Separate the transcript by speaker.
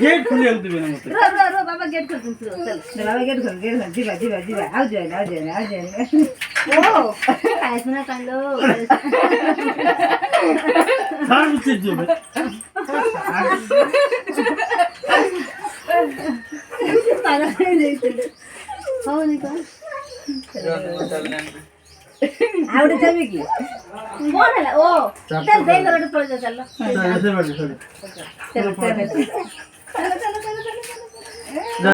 Speaker 1: gate खुले
Speaker 2: बाबा gate खोल बाबा gate खोल जीवा जीवा जीवा आओ जाए ओ काय सुना कांदो
Speaker 1: सार उचित जो
Speaker 2: पाला नाही हो नाही का आवडे चालवे की कोण आला ओ चल जाई घरात पळत चालला चल चल चल